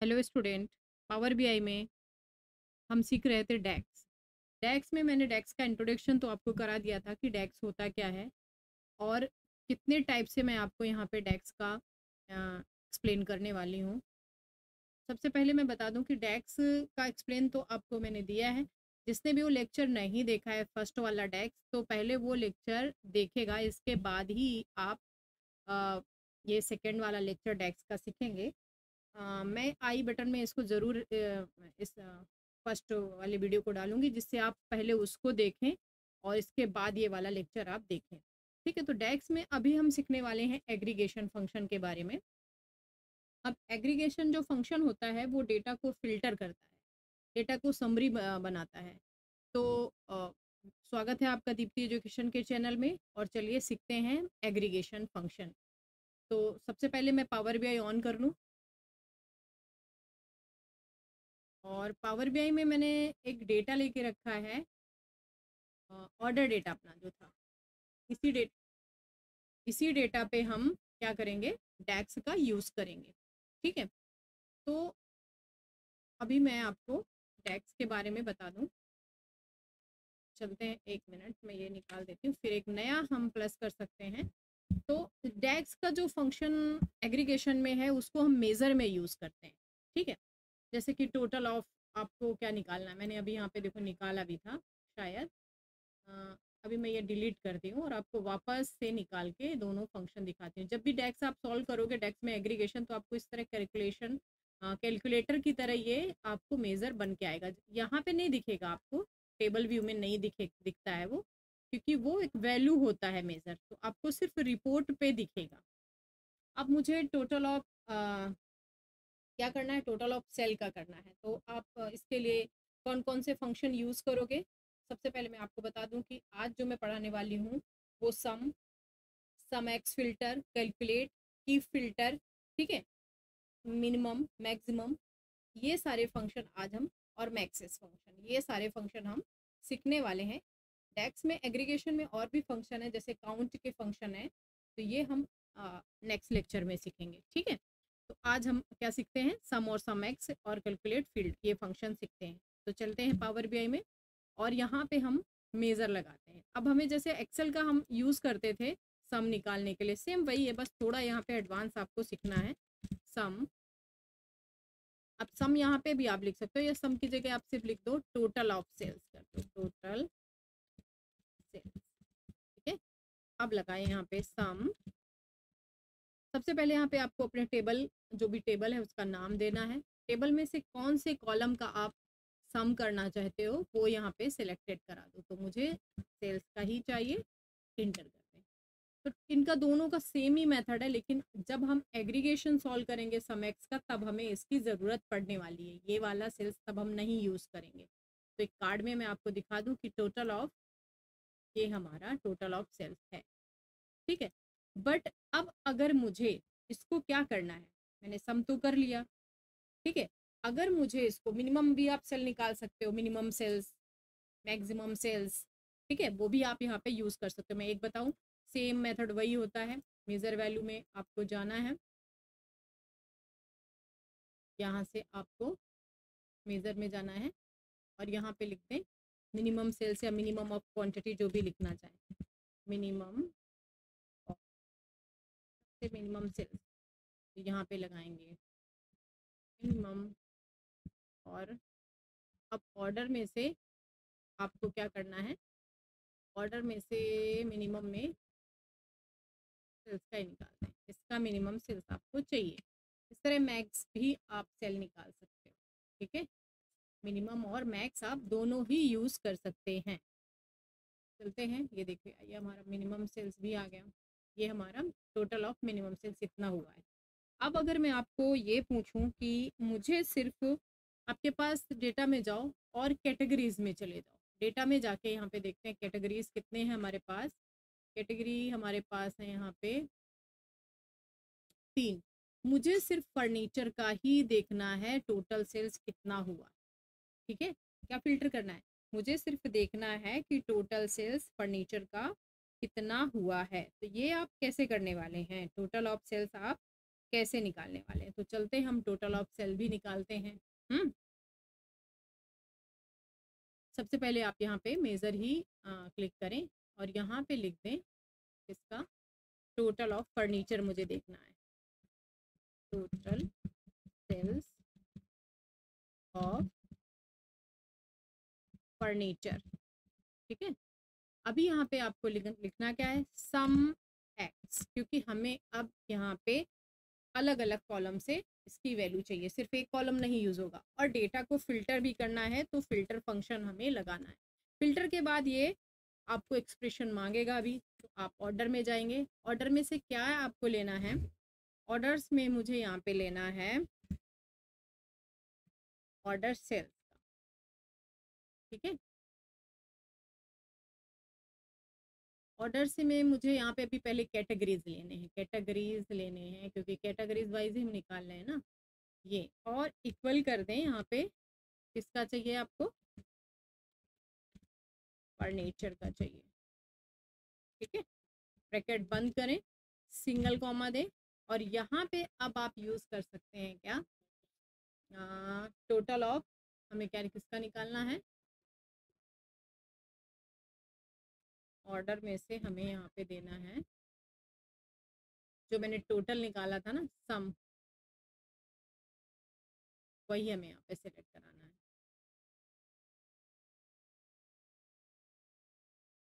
Hello student. Power BI में हम सीख रहे थे डैक्स। डैक्स में मैंने डैक्स का इंट्रोडक्शन तो आपको करा दिया था कि डैक्स होता क्या है और कितने टाइप से मैं आपको यहाँ पे डैक्स का एक्सप्लेन करने वाली हूँ। सबसे पहले मैं बता दूँ कि डैक्स का एक्सप्लेन तो आपको मैंने दिया है। जिसने भी वो लेक्चर नहीं देखा है फर्स्ट वाला डैक्स, तो पहले वो लेक्चर देखेगा, इसके बाद ही आप अ, ये सेकेंड वाला लेक्चर डैक्स का सीखेंगे। मैं आई बटन में इसको ज़रूर इस फर्स्ट वाले वीडियो को डालूंगी, जिससे आप पहले उसको देखें और इसके बाद ये वाला लेक्चर आप देखें। ठीक है, तो डैक्स में अभी हम सीखने वाले हैं एग्रीगेशन फंक्शन के बारे में। अब एग्रीगेशन जो फंक्शन होता है वो डेटा को फिल्टर करता है, डेटा को समरी बनाता है। तो स्वागत है आपका दीप्ति एजुकेशन के चैनल में, और चलिए सीखते हैं एग्रीगेशन फंक्शन। तो सबसे पहले मैं पावर बीआई ऑन कर लूँ, और पावर बीआई में मैंने एक डेटा लेके रखा है, ऑर्डर डेटा अपना जो था। इसी डेट इसी डेटा पे हम क्या करेंगे, डैक्स का यूज़ करेंगे। ठीक है, तो अभी मैं आपको डैक्स के बारे में बता दूं। चलते हैं, एक मिनट मैं ये निकाल देती हूँ, फिर एक नया हम प्लस कर सकते हैं। तो डैक्स का जो फंक्शन एग्रीगेशन में है उसको हम मेज़र में यूज़ करते हैं। ठीक है, जैसे कि टोटल ऑफ आपको क्या निकालना है, मैंने अभी यहाँ पे देखो निकाला भी था शायद। अ, अभी मैं ये डिलीट करती हूँ और आपको वापस से निकाल के दोनों फंक्शन दिखाती हूँ। जब भी डेक्स आप सॉल्व करोगे डेक्स में एग्रीगेशन, तो आपको इस तरह कैलकुलेशन कैलकुलेटर की तरह ये आपको मेज़र बन के आएगा। यहाँ पे नहीं दिखेगा आपको, टेबल व्यू में नहीं दिखता है वो, क्योंकि वो एक वैल्यू होता है मेज़र, तो आपको सिर्फ रिपोर्ट पे दिखेगा। अब मुझे टोटल ऑफ क्या करना है, टोटल ऑफ सेल का करना है। तो आप इसके लिए कौन कौन से फंक्शन यूज़ करोगे। सबसे पहले मैं आपको बता दूं कि आज जो मैं पढ़ाने वाली हूँ वो सम एक्स फिल्टर, कैलकुलेट, की फिल्टर, ठीक है, मिनिमम, मैक्सिमम, ये सारे फंक्शन आज हम, और मैक्सेस फंक्शन, ये सारे फंक्शन हम सीखने वाले हैं। डेक्स में एग्रीगेशन में और भी फंक्शन है, जैसे काउंट के फंक्शन है, तो ये हम नेक्स्ट लेक्चर में सीखेंगे। ठीक है, तो आज हम क्या सीखते हैं, सम और सम एक्स और कैलकुलेट फील्ड, ये फंक्शन सीखते हैं। तो चलते हैं पावर बीआई में, और यहाँ पे हम मेज़र लगाते हैं। अब हमें जैसे एक्सेल का हम यूज़ करते थे सम निकालने के लिए, सेम वही है, बस थोड़ा यहाँ पे एडवांस आपको सीखना है। सम, अब सम यहाँ पे भी आप लिख सकते हो, या सम की जगह आप सिर्फ लिख दो टोटल ऑफ सेल्स, कर दो टोटल सेल्स। ठीक है, अब लगाए यहाँ पे सम। सबसे पहले यहाँ पे आपको अपने टेबल, जो भी टेबल है उसका नाम देना है। टेबल में से कौन से कॉलम का आप सम करना चाहते हो वो यहाँ पे सिलेक्टेड करा दो। तो मुझे सेल्स का ही चाहिए, इंटर कर दें। तो इनका दोनों का सेम ही मेथड है, लेकिन जब हम एग्रीगेशन सॉल्व करेंगे सम एक्स का, तब हमें इसकी ज़रूरत पड़ने वाली है। ये वाला सेल्स तब हम नहीं यूज़ करेंगे। तो एक कार्ड में मैं आपको दिखा दूँ कि टोटल ऑफ, ये हमारा टोटल ऑफ सेल्स है। ठीक है, बट अब अगर मुझे इसको क्या करना है, मैंने सम तो कर लिया, ठीक है, अगर मुझे इसको मिनिमम भी, आप सेल निकाल सकते हो, मिनिमम सेल्स, मैक्सिमम सेल्स, ठीक है, वो भी आप यहाँ पे यूज़ कर सकते हो। मैं एक बताऊँ, सेम मेथड वही होता है। मेजर वैल्यू में आपको जाना है, यहाँ से आपको मेजर में जाना है, और यहाँ पे लिख दें मिनिमम सेल्स या मिनिमम ऑफ क्वांटिटी, जो भी लिखना चाहें, मिनिमम से मिनिमम सेल्स, तो यहाँ पे लगाएंगे मिनिमम। और अब ऑर्डर में से आपको क्या करना है, ऑर्डर में से मिनिमम में सेल्स का ही निकालना है, इसका मिनिमम सेल्स आपको चाहिए। इस तरह मैक्स भी आप सेल निकाल सकते हो। ठीक है, मिनिमम और मैक्स आप दोनों ही यूज़ कर सकते हैं। चलते हैं, ये देखिए, ये हमारा मिनिमम सेल्स भी आ गया। ये हमारा टोटल ऑफ मिनिमम सेल्स इतना हुआ है। अब अगर मैं आपको ये पूछूं कि मुझे सिर्फ, आपके पास डेटा में जाओ और कैटेगरीज में चले जाओ, डेटा में जाके यहाँ पे देखते हैं कैटेगरीज कितने हैं हमारे पास। कैटेगरी हमारे पास है यहाँ पे 3। मुझे सिर्फ फर्नीचर का ही देखना है, टोटल सेल्स कितना हुआ। ठीक है, क्या फिल्टर करना है, मुझे सिर्फ देखना है कि टोटल सेल्स फर्नीचर का कितना हुआ है। तो ये आप कैसे करने वाले हैं, टोटल ऑफ सेल्स आप कैसे निकालने वाले हैं। तो चलते हम टोटल ऑफ सेल भी निकालते हैं। सबसे पहले आप यहाँ पे मेज़र ही क्लिक करें और यहाँ पे लिख दें इसका टोटल ऑफ फर्नीचर मुझे देखना है, टोटल सेल्स ऑफ फर्नीचर। ठीक है, अभी यहाँ पे आपको लिखना क्या है, सम एक्स, क्योंकि हमें अब यहाँ पे अलग अलग कॉलम से इसकी वैल्यू चाहिए, सिर्फ एक कॉलम नहीं यूज़ होगा। और डेटा को फिल्टर भी करना है तो फिल्टर फंक्शन हमें लगाना है। फिल्टर के बाद ये आपको एक्सप्रेशन मांगेगा अभी, तो आप ऑर्डर में जाएंगे। ऑर्डर में से क्या है आपको लेना है, ऑर्डर्स में मुझे यहाँ पे लेना है ऑर्डर सेल्स का। ठीक है, ऑर्डर से में मुझे यहाँ पे अभी पहले कैटेगरीज लेने हैं, कैटेगरीज लेने हैं क्योंकि कैटेगरीज वाइज ही हम निकाल रहे हैं ना ये। और इक्वल कर दें यहाँ पे, किसका चाहिए आपको, फर्नीचर का चाहिए। ठीक है, ब्रैकेट बंद करें, सिंगल कॉमा दें और यहाँ पे अब आप यूज़ कर सकते हैं क्या, टोटल ऑफ, हमें क्या किसका निकालना है, ऑर्डर में से हमें यहाँ पे देना है जो मैंने टोटल निकाला था ना सम, वही हमें यहाँ पे सेलेक्ट कराना है।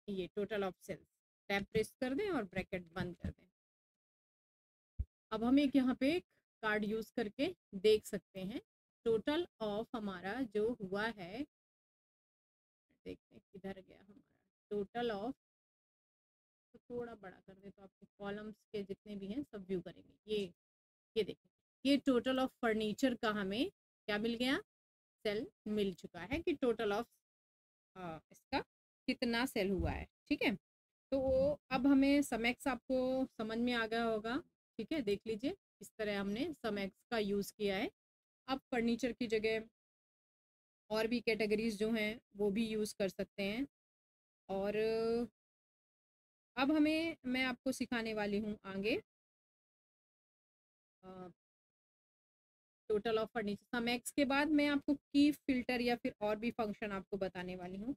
ये total of sales, tab press कर दें और ब्रैकेट बंद कर दें। अब हम एक यहाँ पे कार्ड यूज़ करके देख सकते हैं टोटल ऑफ हमारा जो हुआ है, देखते हैं किधर गया हमारा टोटल ऑफ। तो थोड़ा बड़ा कर दे तो आपको कॉलम्स के जितने भी हैं सब व्यू करेंगे। ये देखिए, ये टोटल ऑफ फर्नीचर का हमें क्या मिल गया, सेल मिल चुका है कि टोटल ऑफ इसका कितना सेल हुआ है। ठीक है, तो अब हमें समेक्स आपको समझ में आ गया होगा। ठीक है, देख लीजिए इस तरह हमने समेक्स का यूज़ किया है। अब फर्नीचर की जगह और भी कैटेगरीज जो हैं वो भी यूज़ कर सकते हैं। और अब मैं आपको सिखाने वाली हूँ आगे टोटल ऑफ फर्नीचर समेक्स के बाद मैं आपको की फिल्टर या फिर और भी फंक्शन आपको बताने वाली हूँ।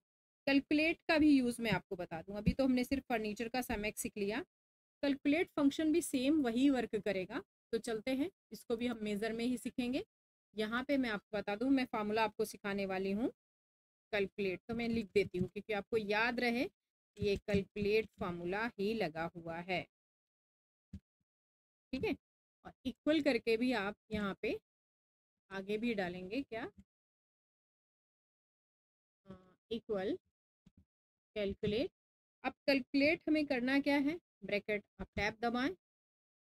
कैलकुलेट का भी यूज़ मैं आपको बता दूँ। अभी तो हमने सिर्फ फर्नीचर का समेक्स सीख लिया, कैलकुलेट फंक्शन भी सेम वही वर्क करेगा। तो चलते हैं, इसको भी हम मेज़र में ही सीखेंगे। यहाँ पे मैं आपको बता दूँ, मैं फार्मूला आपको सिखाने वाली हूँ कैलकुलेट, तो मैं लिख देती हूँ क्योंकि आपको याद रहे ये कैलकुलेट फार्मूला ही लगा हुआ है। ठीक है, और इक्वल करके भी आप यहाँ पे आगे भी डालेंगे क्या, इक्वल कैलकुलेट। अब कैलकुलेट हमें करना क्या है, ब्रैकेट आप टैब दबाएं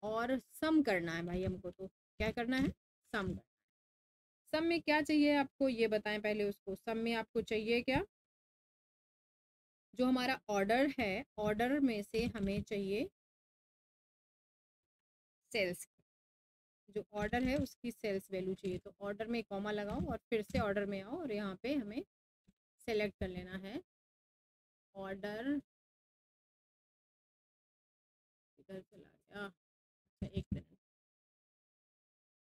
और सम करना है भाई हमको, तो क्या करना है, सम करना है। सम में क्या चाहिए आपको ये बताएं पहले, उसको सम में आपको चाहिए क्या, जो हमारा ऑर्डर है ऑर्डर में से हमें चाहिए सेल्स, जो ऑर्डर है उसकी सेल्स वैल्यू चाहिए। तो ऑर्डर में कॉमा लगाओ और फिर से ऑर्डर में आओ और यहाँ पे हमें सेलेक्ट कर लेना है ऑर्डर, इधर चला गया, अच्छा एक मिनट,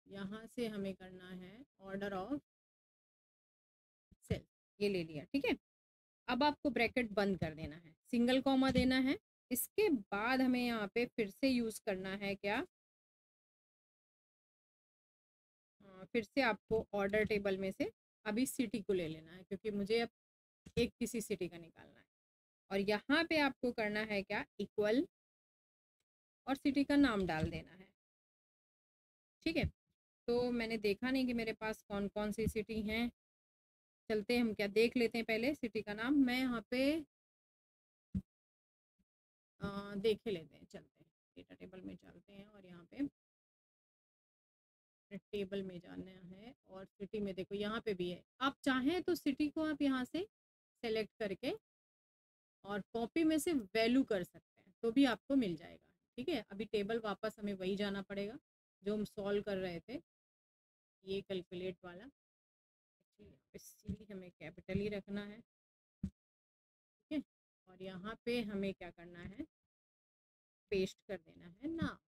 यहाँ से हमें करना है ऑर्डर ऑफ सेल, ये ले लिया। ठीक है, अब आपको ब्रैकेट बंद कर देना है, सिंगल कॉमा देना है। इसके बाद हमें यहाँ पे फिर से यूज़ करना है क्या, फिर से आपको ऑर्डर टेबल में से अभी सिटी को ले लेना है क्योंकि मुझे अब एक किसी सिटी का निकालना है। और यहाँ पे आपको करना है क्या, इक्वल और सिटी का नाम डाल देना है। ठीक है, तो मैंने देखा नहीं कि मेरे पास कौन कौन सी सिटी हैं, चलते हम क्या देख लेते हैं पहले सिटी का नाम। मैं यहाँ पे देखे लेते हैं, चलते हैं डेटा टेबल में चलते हैं और यहाँ पे टेबल में जाना है और सिटी में देखो यहाँ पे भी है। आप चाहें तो सिटी को आप यहाँ से सेलेक्ट करके और कॉपी में से वैल्यू कर सकते हैं तो भी आपको मिल जाएगा। ठीक है, अभी टेबल वापस हमें वही जाना पड़ेगा जो हम सॉल्व कर रहे थे, ये कैलकुलेट वाला। एक्चुअली हमें कैपिटल ही रखना है। ठीक है, और यहाँ पे हमें क्या करना है, पेस्ट कर देना है ना,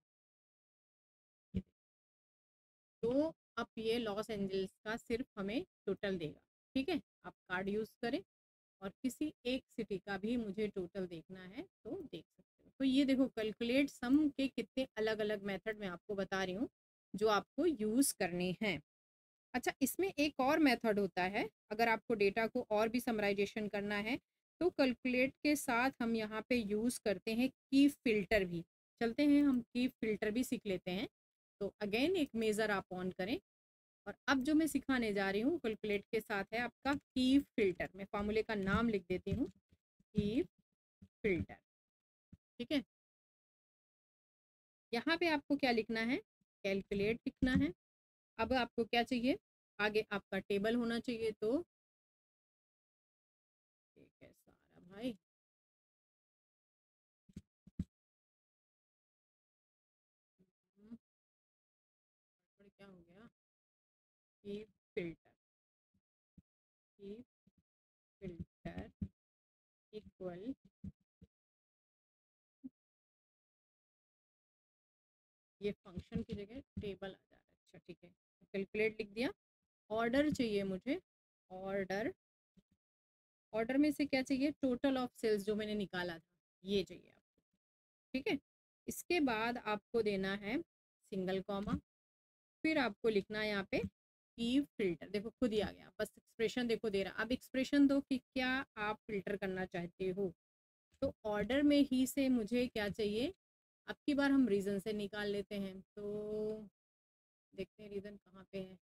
तो अब ये लॉस एंजल्स का सिर्फ हमें टोटल देगा। ठीक है, आप कार्ड यूज़ करें और किसी एक सिटी का भी मुझे टोटल देखना है तो देख सकते हो। तो ये देखो कैलकुलेट सम के कितने अलग अलग मेथड मैं आपको बता रही हूँ जो आपको यूज़ करने हैं। अच्छा, इसमें एक और मेथड होता है, अगर आपको डेटा को और भी समराइजेशन करना है तो कैलकुलेट के साथ हम यहाँ पे यूज़ करते हैं की फ़िल्टर भी। चलते हैं हम की फ़िल्टर भी सीख लेते हैं। तो अगेन एक मेज़र आप ऑन करें और अब जो मैं सिखाने जा रही हूँ कैलकुलेट के साथ है आपका की फ़िल्टर। मैं फार्मूले का नाम लिख देती हूँ, की फ़िल्टर। ठीक है, यहाँ पे आपको क्या लिखना है, कैलकुलेट लिखना है। अब आपको क्या चाहिए, आगे आपका टेबल होना चाहिए। तो ठीक है सारा भाई, और क्या हो गया, की फ़िल्टर, की फ़िल्टर इक्वल, ये फंक्शन की जगह टेबल आ जा रहा है। अच्छा ठीक है, कैलकुलेट लिख दिया। ऑर्डर चाहिए मुझे, ऑर्डर, ऑर्डर में से क्या चाहिए, टोटल ऑफ सेल्स जो मैंने निकाला था ये चाहिए आपको। ठीक है, इसके बाद आपको देना है सिंगल कॉमा, फिर आपको लिखना है यहाँ पे की फ़िल्टर। देखो खुद ही आ गया, बस एक्सप्रेशन देखो दे रहा। अब एक्सप्रेशन दो कि क्या आप फ़िल्टर करना चाहते हो। तो ऑर्डर में ही से मुझे क्या चाहिए, अब की बार हम रीज़न से निकाल लेते हैं। तो देखते हैं रीज़न कहाँ पे है,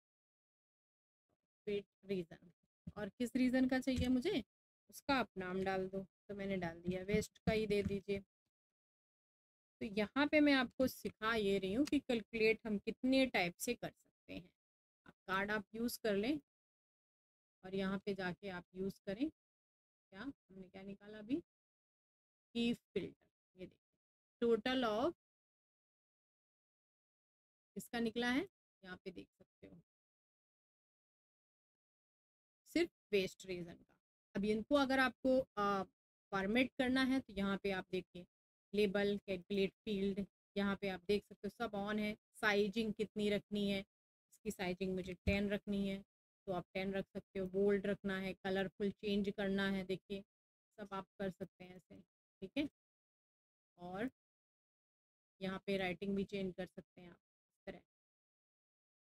फिट रीज़न, और किस रीज़न का चाहिए मुझे, उसका आप नाम डाल दो। तो मैंने डाल दिया, वेस्ट का ही दे दीजिए। तो यहाँ पे मैं आपको सिखा ये रही हूँ कि कैलकुलेट हम कितने टाइप से कर सकते हैं। आप कार्ड आप यूज़ कर लें और यहाँ पे जाके आप यूज़ करें। क्या हमने क्या निकाला अभी, की फ़िल्टर, ये देखिए टोटल ऑफ किसका निकला है, यहाँ पे देख सकते हो, सिर्फ वेस्ट रीज़न का। अब इनको अगर आपको फॉर्मेट करना है तो यहाँ पे आप देखिए लेबल, कैलकुलेट फील्ड, यहाँ पे आप देख सकते हो सब ऑन है। साइजिंग कितनी रखनी है, इसकी साइजिंग मुझे 10 रखनी है तो आप 10 रख सकते हो। बोल्ड रखना है, कलरफुल चेंज करना है, देखिए सब आप कर सकते हैं ऐसे। ठीक है, और यहाँ पे राइटिंग भी चेंज कर सकते हैं आप इस तरह।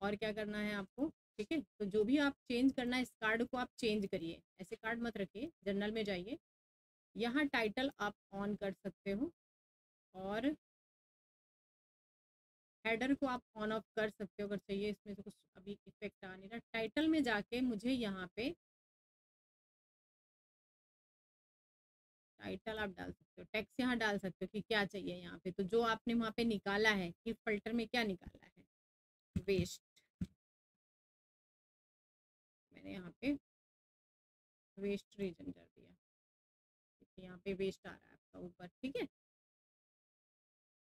और क्या करना है आपको, ठीक है, तो जो भी आप चेंज करना है इस कार्ड को आप चेंज करिए, ऐसे कार्ड मत रखिए, जर्नल में जाइए, यहाँ टाइटल आप ऑन कर सकते हो और हेडर को आप ऑन ऑफ कर सकते हो अगर चाहिए। इसमें से कुछ अभी इफेक्ट आ नहीं रहा। टाइटल में जाके मुझे यहाँ पे टाइटल आप डाल सकते हो, टेक्स्ट यहाँ डाल सकते हो कि क्या चाहिए यहाँ पे। तो जो आपने वहाँ पे निकाला है कि फिल्टर में क्या निकाला है, वेस्ट, मैंने यहाँ पे वेस्ट रीजन कर दिया। यहाँ पे वेस्ट आ रहा है आपका ऊपर। ठीक है,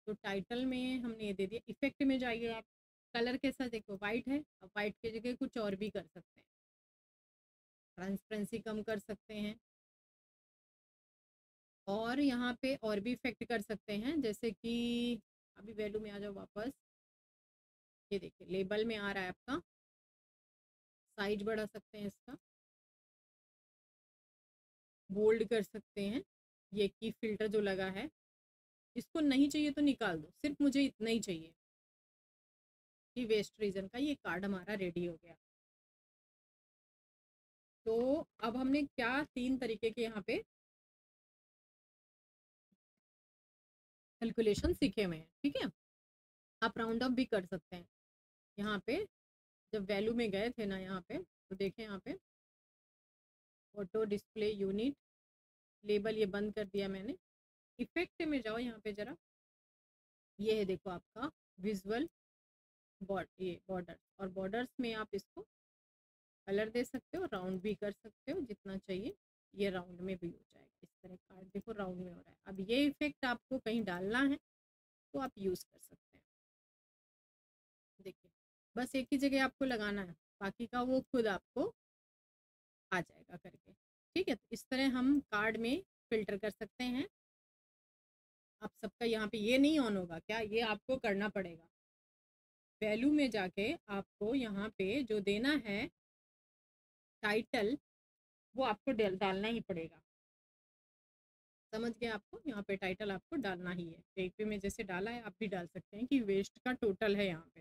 तो टाइटल में हमने ये दे दिया। इफेक्ट में जाइए आप, कलर के साथ देखो वाइट है, अब वाइट की जगह कुछ और भी कर सकते हैं, ट्रांसपेरेंसी कम कर सकते हैं और यहाँ पे और भी इफेक्ट कर सकते हैं, जैसे कि अभी वैल्यू में आ जाओ वापस, ये देखिए लेबल में आ रहा है आपका, साइज बढ़ा सकते हैं इसका, बोल्ड कर सकते हैं। ये की फिल्टर जो लगा है इसको नहीं चाहिए तो निकाल दो, सिर्फ मुझे इतना ही चाहिए कि वेस्ट रीजन का ये कार्ड हमारा रेडी हो गया। तो अब हमने क्या तीन तरीके के यहाँ पे कैलकुलेशन सीखे हुए हैं। ठीक है, आप राउंड अप भी कर सकते हैं। यहाँ पे जब वैल्यू में गए थे ना यहाँ पे, तो देखें यहाँ पे ऑटो डिस्प्ले यूनिट, लेबल ये बंद कर दिया मैंने। इफेक्ट में जाओ यहाँ पे जरा, ये है देखो आपका विजुअल ये बॉर्डर, और बॉर्डर्स में आप इसको कलर दे सकते हो, राउंड भी कर सकते हो जितना चाहिए, ये राउंड में भी हो जाएगा। इस तरह कार्ड देखो राउंड में हो रहा है। अब ये इफेक्ट आपको कहीं डालना है तो आप यूज़ कर सकते हैं। देखिए बस एक ही जगह आपको लगाना है, बाकी का वो खुद आपको आ जाएगा करके। ठीक है, तो इस तरह हम कार्ड में फ़िल्टर कर सकते हैं। आप सबका यहाँ पे ये नहीं ऑन होगा क्या, ये आपको करना पड़ेगा। वैल्यू में जाके आपको यहाँ पे जो देना है टाइटल, वो आपको डालना ही पड़ेगा। समझ गए? आपको यहाँ पे टाइटल आपको डालना ही है। एक पे में जैसे डाला है आप भी डाल सकते हैं कि वेस्ट का टोटल है यहाँ पे।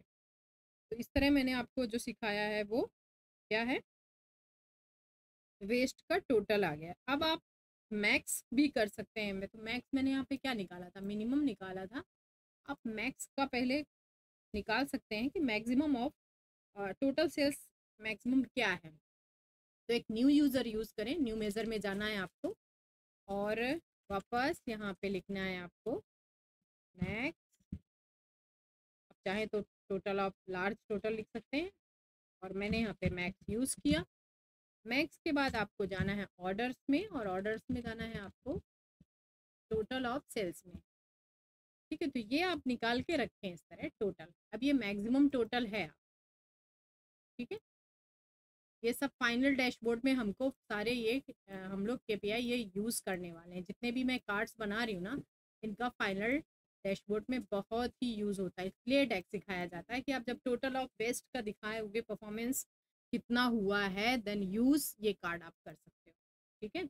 तो इस तरह मैंने आपको जो सिखाया है वो क्या है, वेस्ट का टोटल आ गया। अब आप मैक्स भी कर सकते हैं। मैं तो मैक्स मैंने यहाँ पे क्या निकाला था, मिनिमम निकाला था। आप मैक्स का पहले निकाल सकते हैं कि maximum of total sales maximum क्या है। तो एक न्यू यूज़र यूज़ करें, न्यू मेज़र में जाना है आपको और वापस यहाँ पे लिखना है आपको मैक्स। आप चाहें तो टोटल ऑफ लार्ज टोटल लिख सकते हैं और मैंने यहाँ पे मैक्स यूज़ किया। मैक्स के बाद आपको जाना है ऑर्डर्स में और ऑर्डर्स में जाना है आपको टोटल ऑफ सेल्स में। ठीक है, तो ये आप निकाल के रखें इस तरह टोटल। अब ये मैक्सिमम टोटल है आप, ठीक है। ये सब फाइनल डैशबोर्ड में हमको सारे ये हम लोग केपीआई ये यूज़ करने वाले हैं। जितने भी मैं कार्ड्स बना रही हूँ ना, इनका फाइनल डैशबोर्ड में बहुत ही यूज़ होता है। इसलिए डेक सिखाया जाता है कि आप जब टोटल ऑफ वेस्ट का दिखाओगे परफॉर्मेंस कितना हुआ है, देन यूज़ ये कार्ड आप कर सकते हो। ठीक है,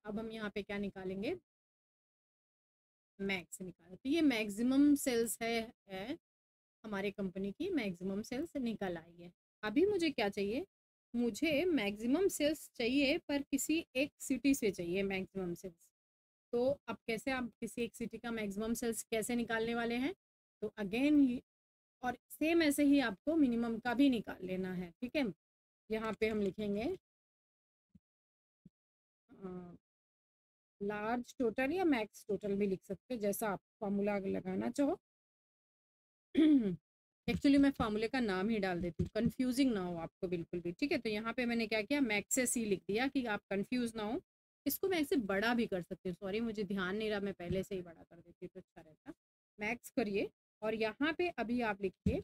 अब हम यहाँ पे क्या निकालेंगे, मैक्स निकालें। तो ये मैक्सिमम सेल्स है हमारे कंपनी की, मैक्सिमम सेल्स निकल आई है। अभी मुझे क्या चाहिए, मुझे मैक्सिमम सेल्स चाहिए पर किसी एक सिटी से चाहिए मैक्सिमम सेल्स। तो अब कैसे आप किसी एक सिटी का मैक्सिमम सेल्स कैसे निकालने वाले हैं, तो अगेन और सेम ऐसे ही आपको मिनिमम का भी निकाल लेना है। ठीक है, यहाँ पे हम लिखेंगे लार्ज टोटल या मैक्स टोटल भी लिख सकते हैं, जैसा आप फॉर्मूला लगाना चाहो। एक्चुअली मैं फार्मूले का नाम ही डाल देती हूँ, कंफ्यूजिंग ना हो आपको बिल्कुल भी। ठीक है, तो यहाँ पे मैंने क्या किया, मैक्सेस ही लिख दिया कि आप कंफ्यूज ना हो। इसको मैं ऐसे बड़ा भी कर सकती हूँ, सॉरी मुझे ध्यान नहीं रहा, मैं पहले से ही बड़ा कर देती तो अच्छा रहता। मैक्स करिए और यहाँ पे अभी आप लिखिए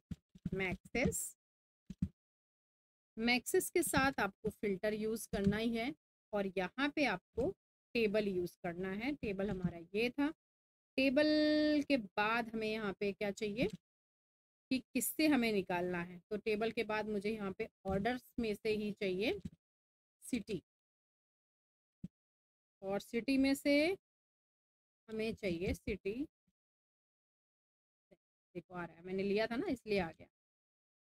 मैक्सेस। मैक्सेस के साथ आपको फिल्टर यूज़ करना ही है और यहाँ पे आपको टेबल यूज़ करना है। टेबल हमारा ये था। टेबल के बाद हमें यहाँ पे क्या चाहिए कि किससे हमें निकालना है, तो टेबल के बाद मुझे यहाँ पे ऑर्डर्स में से ही चाहिए सिटी, और सिटी में से हमें चाहिए सिटी। देखो आ रहा है, मैंने लिया था ना इसलिए आ गया।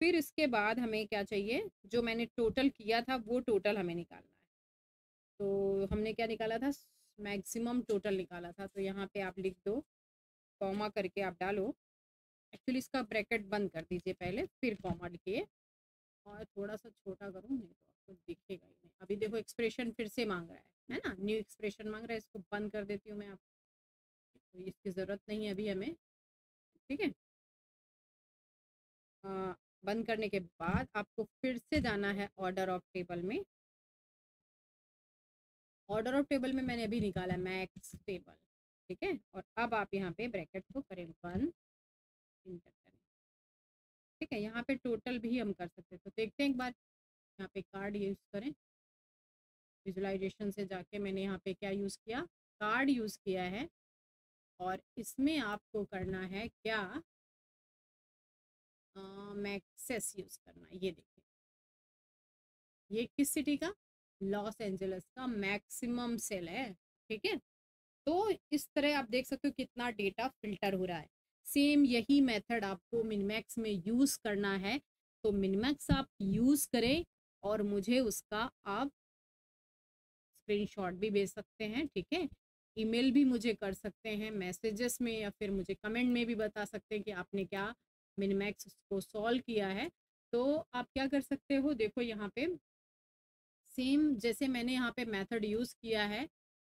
फिर इसके बाद हमें क्या चाहिए, जो मैंने टोटल किया था वो टोटल हमें निकालना है। तो हमने क्या निकाला था, मैक्सिमम टोटल निकाला था। तो यहाँ पे आप लिख दो, कॉमा करके आप डालो। एक्चुअली इसका ब्रैकेट बंद कर दीजिए पहले, फिर कॉमा लिखिए और थोड़ा सा छोटा करूँ नहीं तो आपको दिखेगा ही नहीं। अभी देखो एक्सप्रेशन फिर से मांग रहा है ना, न्यू एक्सप्रेशन मांग रहा है। इसको बंद कर देती हूँ मैं, आप तो इसकी ज़रूरत नहीं है अभी हमें। ठीक है, बंद करने के बाद आपको फिर से जाना है ऑर्डर ऑफ टेबल में। ऑर्डर ऑफ टेबल में मैंने अभी निकाला मैक्स टेबल। ठीक है, और अब आप यहाँ पे ब्रैकेट को करें बंद, इंटर करें। ठीक है, यहाँ पे टोटल भी हम कर सकते हैं। तो देखते हैं एक बार, यहाँ पे कार्ड यूज़ करें। विजुलाइजेशन से जाके मैंने यहाँ पे क्या यूज़ किया, कार्ड यूज़ किया है। और इसमें आपको करना है क्या, मैक्सेस यूज़ करना है। ये देखिए, ये किस सिटी का, लॉस एंजल्स का मैक्सिमम सेल है। ठीक है, तो इस तरह आप देख सकते हो कितना डेटा फिल्टर हो रहा है। सेम यही मेथड आपको मिनमैक्स में यूज़ करना है। तो मिनमैक्स आप यूज़ करें और मुझे उसका आप स्क्रीनशॉट भी भेज सकते हैं। ठीक है, ईमेल भी मुझे कर सकते हैं मैसेजेस में, या फिर मुझे कमेंट में भी बता सकते हैं कि आपने क्या मिनमैक्स को सॉल्व किया है। तो आप क्या कर सकते हो, देखो यहाँ पे सेम जैसे मैंने यहाँ पे मेथड यूज़ किया है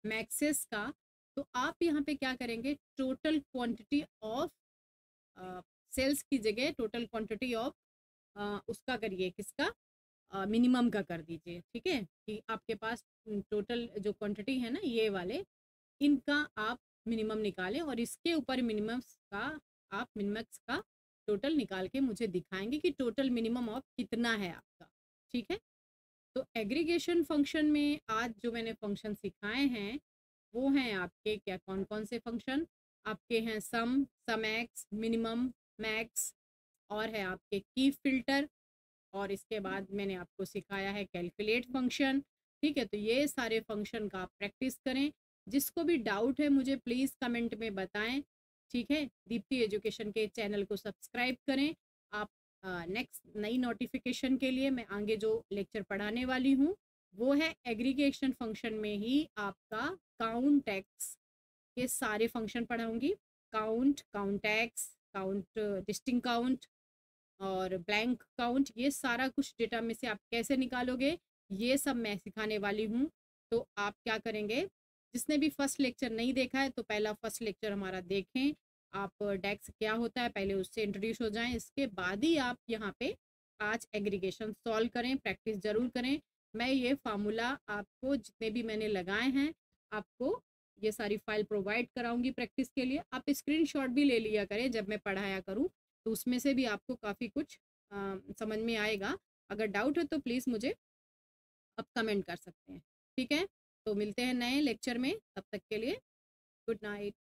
मैक्सेस का, तो आप यहाँ पे क्या करेंगे, टोटल क्वांटिटी ऑफ सेल्स की जगह टोटल क्वांटिटी ऑफ उसका करिए, किसका, मिनिमम का कर दीजिए। ठीक है, कि आपके पास टोटल जो क्वांटिटी है ना ये वाले, इनका आप मिनिमम निकालें और इसके ऊपर मिनिमम्स का आप मिनिमम्स का टोटल निकाल के मुझे दिखाएंगे कि टोटल मिनिमम ऑफ कितना है आपका। ठीक है, तो एग्रीगेशन फंक्शन में आज जो मैंने फंक्शन सिखाए हैं वो हैं आपके क्या, कौन कौन से फंक्शन आपके हैं, सम, सम एक्स, मिनिमम, मैक्स और है आपके की फिल्टर, और इसके बाद मैंने आपको सिखाया है कैलकुलेट फंक्शन। ठीक है, तो ये सारे फंक्शन का आप प्रैक्टिस करें। जिसको भी डाउट है मुझे प्लीज़ कमेंट में बताएं। ठीक है, दीप्ति एजुकेशन के चैनल को सब्सक्राइब करें। आप नेक्स्ट नई नोटिफिकेशन के लिए मैं आगे जो लेक्चर पढ़ाने वाली हूँ वो है एग्रीगेशन फंक्शन में ही आपका काउंट एक्स के सारे फंक्शन पढ़ाऊंगी। Count, count X, count distinct count और ब्लैंक काउंट, ये सारा कुछ डेटा में से आप कैसे निकालोगे ये सब मैं सिखाने वाली हूँ। तो आप क्या करेंगे, जिसने भी फर्स्ट लेक्चर नहीं देखा है तो पहला फर्स्ट लेक्चर हमारा देखें। आप डेक्स क्या होता है पहले उससे इंट्रोड्यूस हो जाएं, इसके बाद ही आप यहाँ पे आज एग्रीगेशन सॉल्व करें, प्रैक्टिस ज़रूर करें। मैं ये फार्मूला आपको जितने भी मैंने लगाए हैं आपको ये सारी फाइल प्रोवाइड कराऊंगी प्रैक्टिस के लिए। आप स्क्रीनशॉट भी ले लिया करें जब मैं पढ़ाया करूँ, तो उसमें से भी आपको काफ़ी कुछ समझ में आएगा। अगर डाउट है तो प्लीज़ मुझे आप कमेंट कर सकते हैं। ठीक है, तो मिलते हैं नए लेक्चर में, तब तक के लिए गुड नाइट।